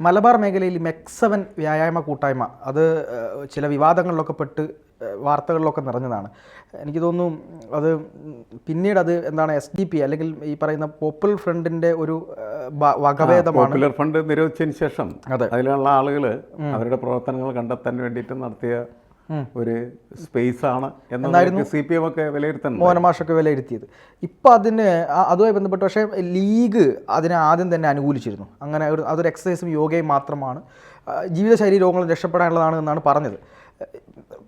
മലബാർ മേഖലയിൽ മെക്സവൻ വ്യായാമ കൂട്ടായ്മ അത് ചില വിവാദങ്ങളിലൊക്കെ പെട്ട് വാർത്തകളിലൊക്കെ നിറഞ്ഞതാണ്. എനിക്ക് തോന്നുന്നു അത് പിന്നീട് അത് എന്താണ് SDP അല്ലെങ്കിൽ ഈ പറയുന്ന പോപ്പുലർ ഫ്രണ്ടിൻ്റെ ഒരു വകഭേദമാണ്. പോപ്പുലർ ഫണ്ട് നിരോധിച്ചതിന് ശേഷം അതിലുള്ള ആളുകൾ അവരുടെ പ്രവർത്തനങ്ങൾ കണ്ടെത്താൻ വേണ്ടിയിട്ട് നടത്തിയ ഒരു സ്പേസ് ആണ് എന്നായിരുന്നു CPM ഒക്കെ വിലയിരുത്തുന്നത്, മോഹനമാഷൊക്കെ വിലയിരുത്തിയത്. ഇപ്പം അതിന് അതുമായി ബന്ധപ്പെട്ട് പക്ഷേ ലീഗ് അതിനെ ആദ്യം തന്നെ അനുകൂലിച്ചിരുന്നു. അങ്ങനെ അതൊരു എക്സസൈസും യോഗയും മാത്രമാണ്, ജീവിതശൈലി രോഗങ്ങൾ രക്ഷപ്പെടാനുള്ളതാണ് എന്നാണ് പറഞ്ഞത്.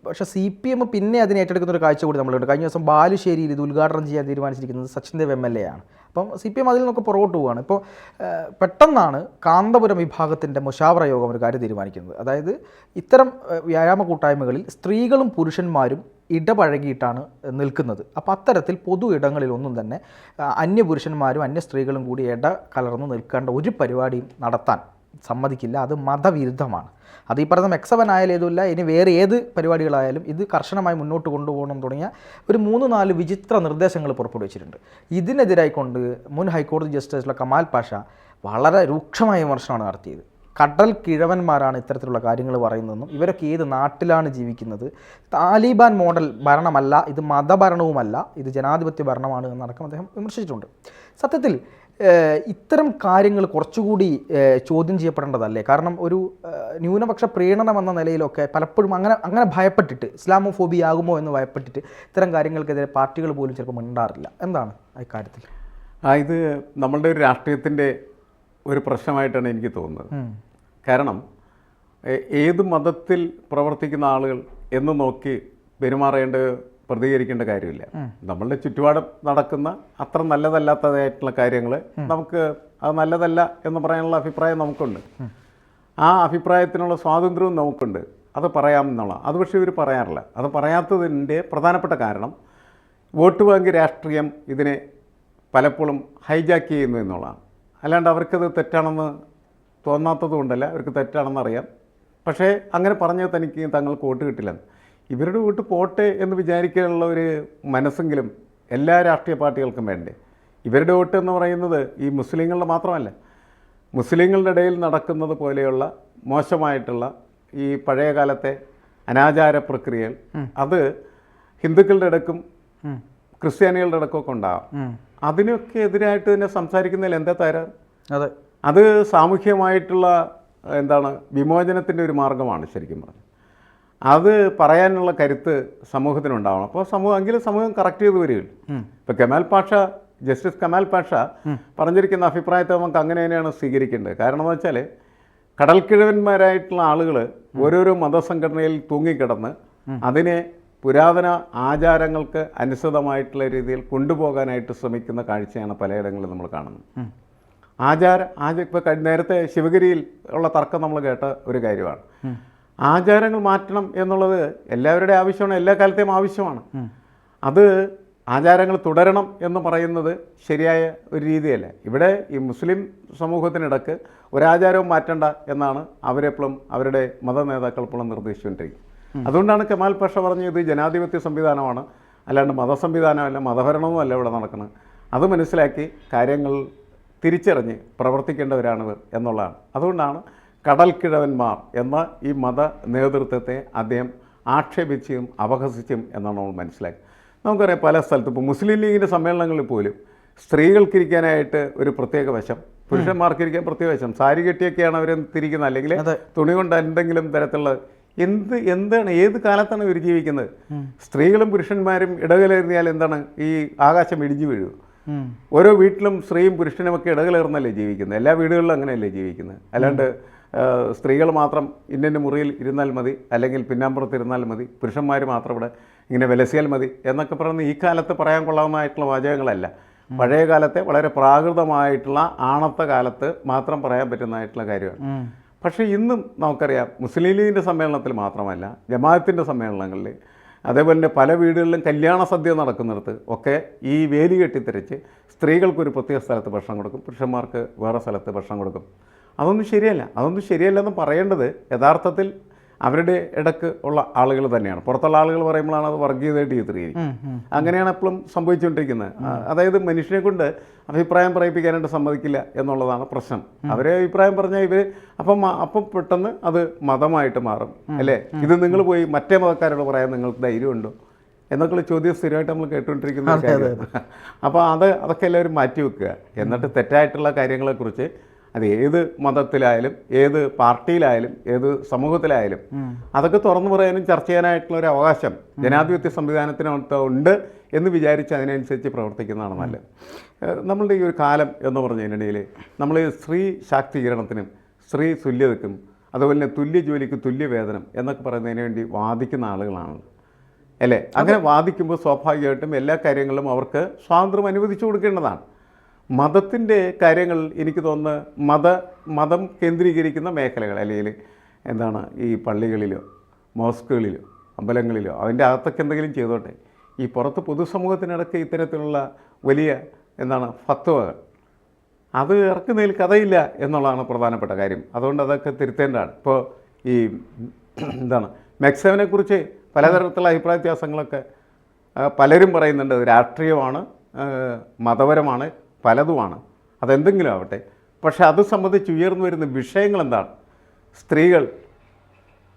പക്ഷേ CPM പിന്നെ അതിനെ ഏറ്റെടുക്കുന്ന ഒരു കാഴ്ച കൂടി നമ്മളുണ്ട്. കഴിഞ്ഞ ദിവസം ബാലുശ്ശേരിയിൽ ഇത് ഉദ്ഘാടനം ചെയ്യാൻ തീരുമാനിച്ചിരിക്കുന്നത് സച്ചിൻ ദേവ് MLA ആണ്. അപ്പം CPM അതിൽ നിന്നൊക്കെ പുറകോട്ട് പോവുകയാണ്. ഇപ്പോൾ പെട്ടെന്നാണ് കാന്തപുരം വിഭാഗത്തിൻ്റെ മുശാവറ യോഗം ഒരു കാര്യം തീരുമാനിക്കുന്നത്. അതായത് ഇത്തരം വ്യായാമ കൂട്ടായ്മകളിൽ സ്ത്രീകളും പുരുഷന്മാരും ഇടപഴകിയിട്ടാണ് നിൽക്കുന്നത്. അപ്പോൾ അത്തരത്തിൽ പൊതു ഇടങ്ങളിലൊന്നും തന്നെ അന്യപുരുഷന്മാരും അന്യ സ്ത്രീകളും കൂടി ഇട കലർന്ന് നിൽക്കേണ്ട ഒരു പരിപാടിയും നടത്താൻ സമ്മതിക്കില്ല. അത് മതവിരുദ്ധമാണ്. അത് ഈ പറയുന്ന മെക്സവൻ ആയാലും ഏതുമില്ല, ഇനി വേറെ ഏത് പരിപാടികളായാലും ഇത് കർശനമായി മുന്നോട്ട് കൊണ്ടുപോകണം തുടങ്ങിയ ഒരു 3-4 വിചിത്ര നിർദ്ദേശങ്ങൾ പുറപ്പെടുവിച്ചിട്ടുണ്ട്. ഇതിനെതിരായിക്കൊണ്ട് മുൻ ഹൈക്കോടതി ജസ്റ്റിസുള്ള കമാൽ പാഷ വളരെ രൂക്ഷമായ വിമർശനമാണ് നടത്തിയത്. കടൽ കിഴവന്മാരാണ് ഇത്തരത്തിലുള്ള കാര്യങ്ങൾ പറയുന്നതെന്നും ഇവരൊക്കെ ഏത് നാട്ടിലാണ് ജീവിക്കുന്നത്, താലിബാൻ മോഡൽ ഭരണമല്ല, ഇത് മതഭരണവുമല്ല, ഇത് ജനാധിപത്യ ഭരണമാണ് എന്നടക്കം അദ്ദേഹം വിമർശിച്ചിട്ടുണ്ട്. സത്യത്തിൽ ഇത്തരം കാര്യങ്ങൾ കുറച്ചുകൂടി ചോദ്യം ചെയ്യപ്പെടേണ്ടതല്ലേ? കാരണം ഒരു ന്യൂനപക്ഷ പ്രീണനം എന്ന നിലയിലൊക്കെ പലപ്പോഴും അങ്ങനെ ഭയപ്പെട്ടിട്ട് ഇസ്ലാമോഫോബിയ ആകുമോ എന്ന് ഭയപ്പെട്ടിട്ട് ഇത്തരം കാര്യങ്ങൾക്കെതിരെ പാർട്ടികൾ പോലും ചിലപ്പോൾ മിണ്ടാറില്ല. എന്താണ് ഇക്കാര്യത്തിൽ? ഇത് നമ്മളുടെ ഒരു രാഷ്ട്രീയത്തിൻ്റെ ഒരു പ്രശ്നമായിട്ടാണ് എനിക്ക് തോന്നുന്നത്. കാരണം ഏത് മതത്തിൽ പ്രവർത്തിക്കുന്ന ആളുകൾ എന്ന് നോക്കി പെരുമാറേണ്ട പ്രതികരിക്കേണ്ട കാര്യമില്ല. നമ്മളുടെ ചുറ്റുപാടും നടക്കുന്ന അത്ര നല്ലതല്ലാത്തതായിട്ടുള്ള കാര്യങ്ങൾ നമുക്ക് അത് നല്ലതല്ല എന്ന് പറയാനുള്ള അഭിപ്രായം നമുക്കുണ്ട്. ആ അഭിപ്രായത്തിനുള്ള സ്വാതന്ത്ര്യവും നമുക്കുണ്ട്, അത് പറയാമെന്നുള്ള. അത് പക്ഷേ ഇവർ പറയാറില്ല. അത് പറയാത്തതിൻ്റെ പ്രധാനപ്പെട്ട കാരണം വോട്ട് ബാങ്ക് രാഷ്ട്രീയം ഇതിനെ പലപ്പോഴും ഹൈജാക്ക് ചെയ്യുന്നു എന്നുള്ളതാണ്. അല്ലാണ്ട് അവർക്കത് തെറ്റാണെന്ന് തോന്നാത്തത് കൊണ്ടല്ല, അവർക്ക് തെറ്റാണെന്നറിയാം. പക്ഷേ അങ്ങനെ പറഞ്ഞാൽ തനിക്ക് തങ്ങൾക്ക് വോട്ട് കിട്ടില്ലെന്ന്. ഇവരുടെ വോട്ട് പോട്ടെ എന്ന് വിചാരിക്കാനുള്ള ഒരു മനസ്സെങ്കിലും എല്ലാ രാഷ്ട്രീയ പാർട്ടികൾക്കും വേണ്ടേ? ഇവരുടെ വോട്ട് എന്ന് പറയുന്നത് ഈ മുസ്ലിങ്ങളുടെ മാത്രമല്ല, മുസ്ലിങ്ങളുടെ ഇടയിൽ നടക്കുന്നത് പോലെയുള്ള മോശമായിട്ടുള്ള ഈ പഴയ കാലത്തെ അനാചാര പ്രക്രിയകൾ അത് ഹിന്ദുക്കളുടെ ഇടയ്ക്കും ക്രിസ്ത്യാനികളുടെ ഇടയ്ക്കൊക്കെ ഉണ്ടാകും. അതിനൊക്കെ എതിരായിട്ട് തന്നെ സംസാരിക്കുന്നതിൽ എന്താ തരാറ്? അത് സാമൂഹ്യമായിട്ടുള്ള വിമോചനത്തിൻ്റെ ഒരു മാർഗമാണ് ശരിക്കും പറഞ്ഞത്. അത് പറയാനുള്ള കരുത്ത് സമൂഹത്തിനുണ്ടാവണം. അപ്പോൾ സമൂഹം കറക്റ്റ് ചെയ്ത് വരികയുള്ളൂ. ഇപ്പോൾ ജസ്റ്റിസ് കമാൽ പാഷ പറഞ്ഞിരിക്കുന്ന അഭിപ്രായത്തെ നമുക്ക് അങ്ങനെ തന്നെയാണ് സ്വീകരിക്കേണ്ടത്. കാരണം എന്ന് വെച്ചാൽ കടൽക്കിഴവന്മാരായിട്ടുള്ള ആളുകൾ ഓരോരോ മതസംഘടനയിൽ തൂങ്ങിക്കിടന്ന് അതിനെ പുരാതന ആചാരങ്ങൾക്ക് അനുസൃതമായിട്ടുള്ള രീതിയിൽ കൊണ്ടുപോകാനായിട്ട് ശ്രമിക്കുന്ന കാഴ്ചയാണ് പലയിടങ്ങളിലും നമ്മൾ കാണുന്നത്. ഇപ്പോൾ നേരത്തെ ശിവഗിരിയിൽ ഉള്ള തർക്കം നമ്മൾ കേട്ട ഒരു കാര്യമാണ്. ആചാരങ്ങൾ മാറ്റണം എന്നുള്ളത് എല്ലാവരുടെയും ആവശ്യമാണ്, എല്ലാ കാലത്തെയും ആവശ്യമാണ്. അത് ആചാരങ്ങൾ തുടരണം എന്ന് പറയുന്നത് ശരിയായ ഒരു രീതിയല്ല. ഇവിടെ ഈ മുസ്ലിം സമൂഹത്തിനിടക്ക് ഒരാചാരവും മാറ്റണ്ട എന്നാണ് അവരെപ്പോഴും അവരുടെ മത നേതാക്കൾ എപ്പോഴും നിർദ്ദേശിച്ചുകൊണ്ടിരിക്കുന്നത്. അതുകൊണ്ടാണ് കമാൽ പാഷ പറഞ്ഞത് ഇത് ജനാധിപത്യ സംവിധാനമാണ്, അല്ലാണ്ട് മതസംവിധാനമല്ല, മതഭരണവും അല്ല ഇവിടെ നടക്കുന്നത്. അത് മനസ്സിലാക്കി കാര്യങ്ങൾ തിരിച്ചറിഞ്ഞ് പ്രവർത്തിക്കേണ്ടവരാണിവർ എന്നുള്ളതാണ്. അതുകൊണ്ടാണ് കടൽക്കിഴവന്മാർ എന്ന ഈ മത നേതൃത്വത്തെ അദ്ദേഹം ആക്ഷേപിച്ചും അപഹസിച്ചും എന്നാണ് നമ്മൾ മനസ്സിലാക്കി. നമുക്കറിയാം പല സ്ഥലത്തും ഇപ്പോൾ മുസ്ലിം ലീഗിൻ്റെ സമ്മേളനങ്ങളിൽ പോലും സ്ത്രീകൾക്കിരിക്കാനായിട്ട് ഒരു പ്രത്യേക വശം, പുരുഷന്മാർക്കിരിക്കാൻ പ്രത്യേക വശം, സാരി കെട്ടിയൊക്കെയാണ് അവർ തിരിക്കുന്നത്, അല്ലെങ്കിൽ തുണി കൊണ്ട് എന്തെങ്കിലും തരത്തിലുള്ള എന്താണ് ഏത് കാലത്താണ് ഇവർ ജീവിക്കുന്നത്? സ്ത്രീകളും പുരുഷന്മാരും ഇടകലർന്നിയാൽ എന്താണ് ഈ ആകാശം ഇടിഞ്ഞു വീഴും. ഓരോ വീട്ടിലും സ്ത്രീയും പുരുഷനുമൊക്കെ ഇടകലർന്നല്ലേ ജീവിക്കുന്നത്. എല്ലാ വീടുകളിലും അങ്ങനെയല്ലേ ജീവിക്കുന്നത്. അല്ലാണ്ട് സ്ത്രീകൾ മാത്രം ഇന്ന മുറിയിൽ ഇരുന്നാൽ മതി, അല്ലെങ്കിൽ പിന്നാമ്പുറത്ത് ഇരുന്നാൽ മതി, പുരുഷന്മാർ മാത്രം ഇവിടെ ഇങ്ങനെ വിലസിയാൽ മതി എന്നൊക്കെ പറയുന്ന ഈ കാലത്ത് പറയാൻ കൊള്ളാവുന്നതായിട്ടുള്ള വാചകങ്ങളല്ല. പഴയ കാലത്തെ വളരെ പ്രാകൃതമായിട്ടുള്ള ആണത്ത കാലത്ത് മാത്രം പറയാൻ പറ്റുന്നതായിട്ടുള്ള കാര്യമാണ്. പക്ഷേ ഇന്നും നമുക്കറിയാം മുസ്ലിം ലീഗിൻ്റെ സമ്മേളനത്തിൽ മാത്രമല്ല, ജമാഅത്തിൻ്റെ സമ്മേളനങ്ങളിൽ, അതേപോലെ തന്നെ പല വീടുകളിലും കല്യാണ സദ്യ നടക്കുന്നിടത്ത് ഒക്കെ ഈ വേലി കെട്ടിത്തിരിച്ച് സ്ത്രീകൾക്കൊരു പ്രത്യേക സ്ഥലത്ത് ഭക്ഷണം കൊടുക്കും, പുരുഷന്മാർക്ക് വേറെ സ്ഥലത്ത് ഭക്ഷണം കൊടുക്കും. അതൊന്നും ശരിയല്ല. അതൊന്നും ശരിയല്ലെന്ന് പറയേണ്ടത് യഥാർത്ഥത്തിൽ അവരുടെ ഇടക്ക് ഉള്ള ആളുകൾ തന്നെയാണ്. പുറത്തുള്ള ആളുകൾ പറയുമ്പോഴാണ് അത് വർഗീയതയായിട്ട് ചിത്രീകരിക്കും. അങ്ങനെയാണ് എപ്പോഴും സംഭവിച്ചുകൊണ്ടിരിക്കുന്നത്. അതായത് മനുഷ്യനെ കൊണ്ട് അഭിപ്രായം പറയിപ്പിക്കാനായിട്ട് സമ്മതിക്കില്ല എന്നുള്ളതാണ് പ്രശ്നം. അവരെ അഭിപ്രായം പറഞ്ഞാൽ ഇവർ അപ്പം പെട്ടെന്ന് അത് മതമായിട്ട് മാറും. അല്ലേ, ഇത് നിങ്ങൾ പോയി മറ്റേ മതക്കാരോട് പറയാൻ നിങ്ങൾക്ക് ധൈര്യമുണ്ടോ എന്നൊക്കെയുള്ള ചോദ്യം സ്ഥിരമായിട്ട് നമ്മൾ കേട്ടുകൊണ്ടിരിക്കുന്ന കാര്യം. അപ്പോൾ അതൊക്കെ എല്ലാവരും മാറ്റി വെക്കുക. എന്നിട്ട് തെറ്റായിട്ടുള്ള കാര്യങ്ങളെക്കുറിച്ച് അത് ഏത് മതത്തിലായാലും ഏത് പാർട്ടിയിലായാലും ഏത് സമൂഹത്തിലായാലും അതൊക്കെ തുറന്നു പറയാനും ചർച്ച ചെയ്യാനായിട്ടുള്ള ഒരു അവകാശം ജനാധിപത്യ സംവിധാനത്തിനകത്ത് ഉണ്ട് എന്ന് വിചാരിച്ച് അതിനനുസരിച്ച് പ്രവർത്തിക്കുന്നതാണ് നല്ലത്. നമ്മളുടെ ഈ ഒരു കാലം എന്ന് പറഞ്ഞതിനിടയിൽ നമ്മൾ സ്ത്രീ ശാക്തീകരണത്തിനും സ്ത്രീ തുല്യതയ്ക്കും അതുപോലെ തന്നെ തുല്യ ജോലിക്ക് തുല്യ വേതനം എന്നൊക്കെ പറയുന്നതിന് വേണ്ടി വാദിക്കുന്ന ആളുകളാണ് അല്ലേ. അങ്ങനെ വാദിക്കുമ്പോൾ സ്വാഭാവികമായിട്ടും എല്ലാ കാര്യങ്ങളിലും അവർക്ക് സ്വാതന്ത്ര്യം അനുവദിച്ചു കൊടുക്കേണ്ടതാണ്. മതത്തിൻ്റെ കാര്യങ്ങൾ എനിക്ക് തോന്നുന്നു മതം കേന്ദ്രീകരിക്കുന്ന മേഖലകൾ അല്ലെങ്കിൽ എന്താണ് ഈ പള്ളികളിലോ മോസ്കുകളിലോ അമ്പലങ്ങളിലോ അതിൻ്റെ അകത്തൊക്കെ എന്തെങ്കിലും ചെയ്തോട്ടെ. ഈ പുറത്ത് പൊതുസമൂഹത്തിനിടയ്ക്ക് ഇത്തരത്തിലുള്ള വലിയ ഫത്വകൾ അത് ഇറക്കുന്നതിൽ കഥയില്ല എന്നുള്ളതാണ് പ്രധാനപ്പെട്ട കാര്യം. അതുകൊണ്ട് അതൊക്കെ തിരുത്തേണ്ടതാണ്. ഇപ്പോൾ ഈ മെക്സവനെക്കുറിച്ച് പലതരത്തിലുള്ള അഭിപ്രായ വ്യത്യാസങ്ങളൊക്കെ പലരും പറയുന്നുണ്ട്. അത് രാഷ്ട്രീയമാണ്, മതപരമാണ്, പലതുമാണ്, അതെന്തെങ്കിലും ആവട്ടെ. പക്ഷെ അത് സംബന്ധിച്ച് ഉയർന്നു വരുന്ന വിഷയങ്ങൾ എന്താണ്? സ്ത്രീകൾ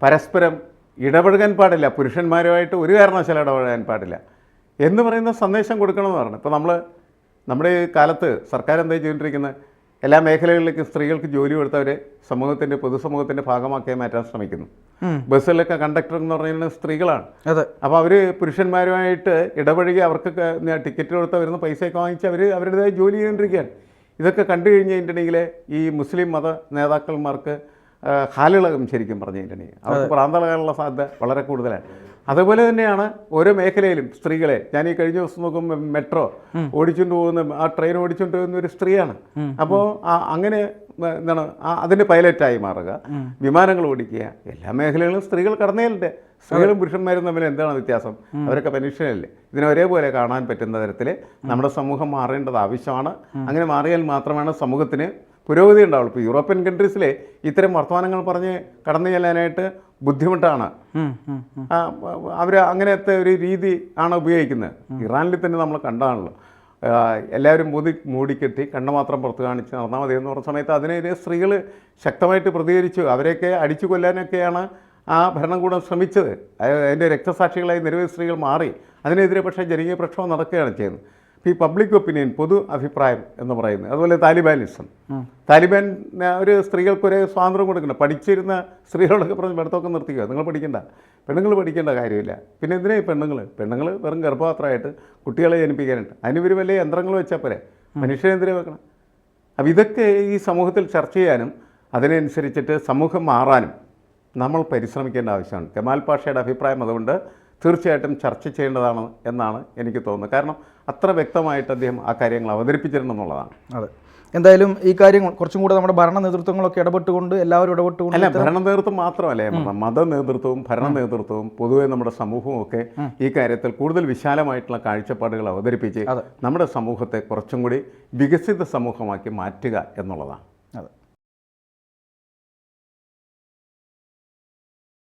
പരസ്പരം ഇടപഴകാൻ പാടില്ല, പുരുഷന്മാരുമായിട്ട് ഒരു കാരണവശാലും ഇടപഴകാൻ പാടില്ല എന്ന് പറയുന്ന സന്ദേശം കൊടുക്കണമെന്ന് പറഞ്ഞു. ഇപ്പോൾ നമ്മുടെ ഈ കാലത്ത് സർക്കാർ എന്താ ചെയ്തുകൊണ്ടിരിക്കുന്നത്? എല്ലാ മേഖലകളിലേക്കും സ്ത്രീകൾക്ക് ജോലി കൊടുത്തവരെ പൊതുസമൂഹത്തിൻ്റെ ഭാഗമാക്കി മാറ്റാൻ ശ്രമിക്കുന്നു. ബസ്സിലൊക്കെ കണ്ടക്ടർ എന്ന് പറഞ്ഞാൽ സ്ത്രീകളാണ്. അപ്പോൾ അവർ പുരുഷന്മാരുമായിട്ട് ഇടപഴകി അവർക്ക് ടിക്കറ്റ് കൊടുത്ത് വരുന്ന പൈസയൊക്കെ വാങ്ങിച്ച് അവരുടേതായ ജോലി ചെയ്തുകൊണ്ടിരിക്കുകയാണ്. ഇതൊക്കെ കണ്ടു കഴിഞ്ഞിട്ടുണ്ടെങ്കിൽ ഈ മുസ്ലിം മത നേതാക്കന്മാർക്ക് ഹാലിളകും. ശരിക്കും പറഞ്ഞിട്ടുണ്ടെങ്കിൽ അവർക്ക് പ്രാന്തളകാനുള്ള സാധ്യത വളരെ കൂടുതലാണ്. അതുപോലെ തന്നെയാണ് ഓരോ മേഖലയിലും സ്ത്രീകളെ ഞാൻ ഈ കഴിഞ്ഞ ദിവസം നോക്കുമ്പോൾ മെട്രോ ഓടിച്ചുകൊണ്ട് പോകുന്ന ആ ട്രെയിൻ ഓടിച്ചുകൊണ്ട് പോകുന്ന ഒരു സ്ത്രീയാണ്. അപ്പോൾ അങ്ങനെ അതിൻ്റെ പൈലറ്റായി മാറുക, വിമാനങ്ങൾ ഓടിക്കുക, എല്ലാ മേഖലകളിലും സ്ത്രീകൾ കടന്നേലുണ്ട്. സ്ത്രീകളും പുരുഷന്മാരും തമ്മിൽ എന്താണ് വ്യത്യാസം? അവരൊക്കെ മനുഷ്യരല്ലേ. ഇതിനെ ഒരേപോലെ കാണാൻ പറ്റുന്ന തരത്തിൽ നമ്മുടെ സമൂഹം മാറേണ്ടത് ആവശ്യമാണ്. അങ്ങനെ മാറിയാൽ മാത്രമാണ് സമൂഹത്തിന് പുരോഗതി ഉണ്ടാവുള്ളൂ. ഇപ്പോൾ യൂറോപ്യൻ കൺട്രീസിലെ ഇത്തരം വർത്തമാനങ്ങൾ പറഞ്ഞ് കടന്നു ചെല്ലാനായിട്ട് ബുദ്ധിമുട്ടാണ്. അവർ അങ്ങനത്തെ ഒരു രീതി ആണ് ഉപയോഗിക്കുന്നത്. ഇറാനിൽ തന്നെ നമ്മൾ കണ്ടാണല്ലോ, എല്ലാവരും മൂടിക്കെട്ടി കണ്ണു മാത്രം പുറത്ത് കാണിച്ച് നടന്നാൽ മതി എന്ന് പറഞ്ഞ സമയത്ത് അതിനെതിരെ സ്ത്രീകൾ ശക്തമായിട്ട് പ്രതികരിച്ചു. അവരെയൊക്കെ അടിച്ചു കൊല്ലാനൊക്കെയാണ് ആ ഭരണകൂടം ശ്രമിച്ചത്. അതിൻ്റെ രക്തസാക്ഷികളായി നിരവധി സ്ത്രീകൾ മാറി. അതിനെതിരെ പക്ഷേ ജനകീയ പ്രക്ഷോഭം നടക്കുകയാണ് ചെയ്യുന്നത്. ഈ പബ്ലിക് ഒപ്പീനിയൻ, പൊതു അഭിപ്രായം എന്ന് പറയുന്നത്, അതുപോലെ താലിബാൻ ഒരു സ്ത്രീകൾക്കൊരു സ്വാതന്ത്ര്യം കൊടുക്കണം. പഠിച്ചിരുന്ന സ്ത്രീകളൊക്കെ പറഞ്ഞ് പഠിത്തമൊക്കെ നിർത്തിക്കുക, നിങ്ങൾ പഠിക്കണ്ട, പെണ്ണുങ്ങൾ പഠിക്കേണ്ട കാര്യമില്ല. പിന്നെ എന്തിനാ ഈ പെണ്ണുങ്ങൾ വെറും ഗർഭപാത്രമായിട്ട് കുട്ടികളെ ജനിപ്പിക്കാനുണ്ട്. അതിന് വല്ല യന്ത്രങ്ങൾ വെച്ചാൽ പോരെ, മനുഷ്യരെന്തിനെ വെക്കണം? അപ്പോൾ ഇതൊക്കെ ഈ സമൂഹത്തിൽ ചർച്ച ചെയ്യാനും അതിനനുസരിച്ചിട്ട് സമൂഹം മാറാനും നമ്മൾ പരിശ്രമിക്കേണ്ട ആവശ്യമാണ്. കെമാൽ പാഷയുടെ അഭിപ്രായം അതുകൊണ്ട് തീർച്ചയായിട്ടും ചർച്ച ചെയ്യേണ്ടതാണ് എന്നാണ് എനിക്ക് തോന്നുന്നത്. കാരണം അത്ര വ്യക്തമായിട്ട് അദ്ദേഹം ആ കാര്യങ്ങൾ അവതരിപ്പിച്ചിരുന്നെന്നുള്ളതാണ്. അതെ, എന്തായാലും ഈ കാര്യം കുറച്ചും കൂടെ നമ്മുടെ ഭരണ നേതൃത്വങ്ങളൊക്കെ ഇടപെട്ടുകൊണ്ട് എല്ലാവരും ഇടപെട്ടുകൊണ്ട് അല്ല, ഭരണ നേതൃത്വം മാത്രമല്ലേ, മത നേതൃത്വവും ഭരണ നേതൃത്വവും പൊതുവെ നമ്മുടെ സമൂഹവും ഒക്കെ ഈ കാര്യത്തിൽ കൂടുതൽ വിശാലമായിട്ടുള്ള കാഴ്ചപ്പാടുകൾ അവതരിപ്പിച്ച് നമ്മുടെ സമൂഹത്തെ കുറച്ചും കൂടി വികസിത സമൂഹമാക്കി മാറ്റുക എന്നുള്ളതാണ്.